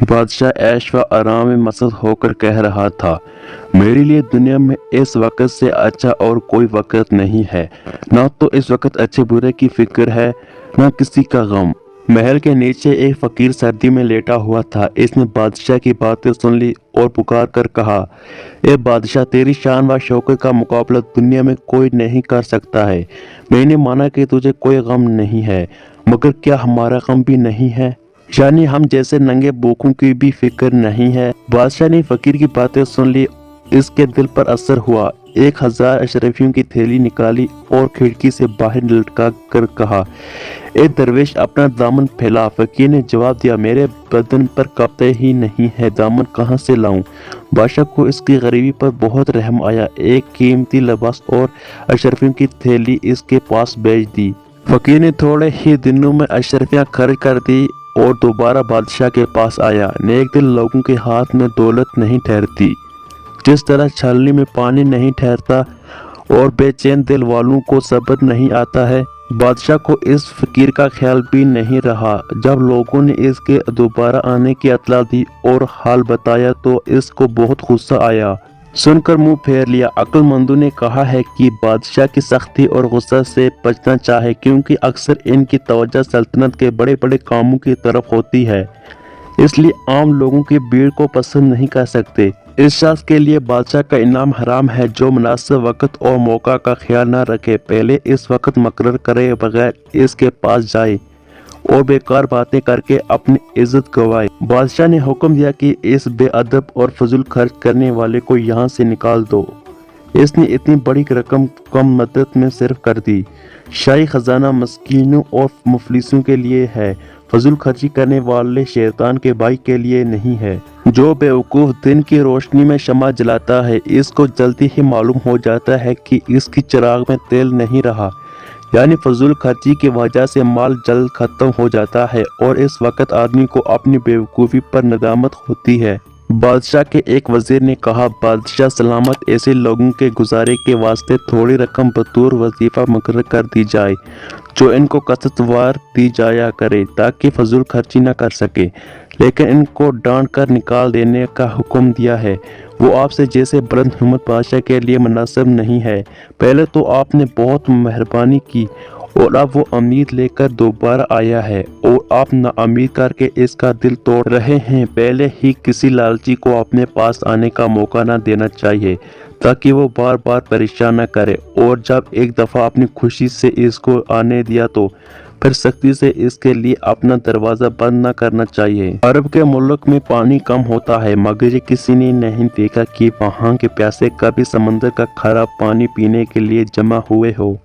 बादशाह ऐश व आराम में मसरूफ होकर कह रहा था, मेरे लिए दुनिया में इस वक्त से अच्छा और कोई वक्त नहीं है। ना तो इस वक्त अच्छे बुरे की फिक्र है, ना किसी का गम। महल के नीचे एक फकीर सर्दी में लेटा हुआ था। इसने बादशाह की बातें सुन ली और पुकार कर कहा, ए बादशाह, तेरी शान व शौकत का मुकाबला दुनिया में कोई नहीं कर सकता है। मैंने माना कि तुझे कोई गम नहीं है, मगर क्या हमारा गम भी नहीं है? यानी हम जैसे नंगे भूखों की भी फिक्र नहीं है। बादशाह ने फकीर की बातें सुन ली। इसके दिल पर असर हुआ। 1000 अशरफियों की थैली निकाली और खिड़की से बाहर लटका कर कहा, ए दरवेश, अपना दामन फैला। फकीर ने जवाब दिया, मेरे बदन पर कपड़े ही नहीं है, दामन कहाँ से लाऊं? बादशाह को इसकी गरीबी पर बहुत रहम आया। एक कीमती लिबास और अशरफियों की थैली इसके पास भेज दी। फकीर ने थोड़े ही दिनों में अशरफियाँ खर्च कर दी और दोबारा बादशाह के पास आया। नेक दिल लोगों के हाथ में दौलत नहीं ठहरती, जिस तरह छलनी में पानी नहीं ठहरता और बेचैन दिल वालों को सब्र नहीं आता है। बादशाह को इस फकीर का ख्याल भी नहीं रहा। जब लोगों ने इसके दोबारा आने की इत्तला दी और हाल बताया तो इसको बहुत गुस्सा आया। सुनकर मुंह फेर लिया। अक्लमंदों ने कहा है कि बादशाह की सख्ती और गुस्सा से बचना चाहे, क्योंकि अक्सर इनकी तवज्जो सल्तनत के बड़े बड़े कामों की तरफ होती है, इसलिए आम लोगों की भीड़ को पसंद नहीं कर सकते। इस शख्स के लिए बादशाह का इनाम हराम है जो मुनासिब वक्त और मौका का ख्याल न रखे, पहले इस वक्त मुकर्रर करे बगैर इसके पास जाए और बेकार बातें करके अपनी इज्जत गवाए। बादशाह ने हुक्म दिया कि इस बेअदब और फजूल खर्च करने वाले को यहाँ से निकाल दो। इसने इतनी बड़ी रकम कम मदद में सिर्फ कर दी। शाही खजाना मस्कीनों और मुफलिसों के लिए है, फजूल खर्ची करने वाले शैतान के भाई के लिए नहीं है। जो बेवकूफ़ दिन की रोशनी में शमा जलाता है, इसको जल्दी ही मालूम हो जाता है कि इसकी चिराग में तेल नहीं रहा। यानी फजूल खर्ची की वजह से माल जल्द खत्म हो जाता है और इस वक्त आदमी को अपनी बेवकूफ़ी पर नदामत होती है। बादशाह के एक वजीर ने कहा, बादशाह सलामत, ऐसे लोगों के गुजारे के वास्ते थोड़ी रकम बतौर वजीफा मुकर्रर कर दी जाए जो इनको कसरतवार दी जाया करे ताकि फजूल खर्ची न कर सके, लेकिन इनको डांट कर निकाल देने का हुक्म दिया है। वो आपसे जैसे बुलंद हिम्मत बादशाह के लिए मुनासिब नहीं है। पहले तो आपने बहुत मेहरबानी की और अब वो उम्मीद लेकर दोबारा आया है और आप नाउम्मीद करके इसका दिल तोड़ रहे हैं। पहले ही किसी लालची को अपने पास आने का मौका न देना चाहिए ताकि वो बार बार परेशान न करे, और जब एक दफ़ा अपनी खुशी से इसको आने दिया तो फिर सख्ती से इसके लिए अपना दरवाज़ा बंद न करना चाहिए। अरब के मुल्क में पानी कम होता है, मगर ये किसी ने नहीं देखा कि वहाँ के प्यासे कभी समंदर का खराब पानी पीने के लिए जमा हुए हो।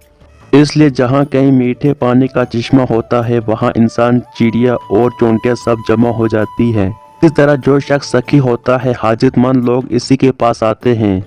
इसलिए जहाँ कहीं मीठे पानी का चश्मा होता है, वहाँ इंसान, चिड़िया और चोंटियाँ सब जमा हो जाती है। इस तरह जो शख्स सखी होता है, हाजतमंद लोग इसी के पास आते हैं।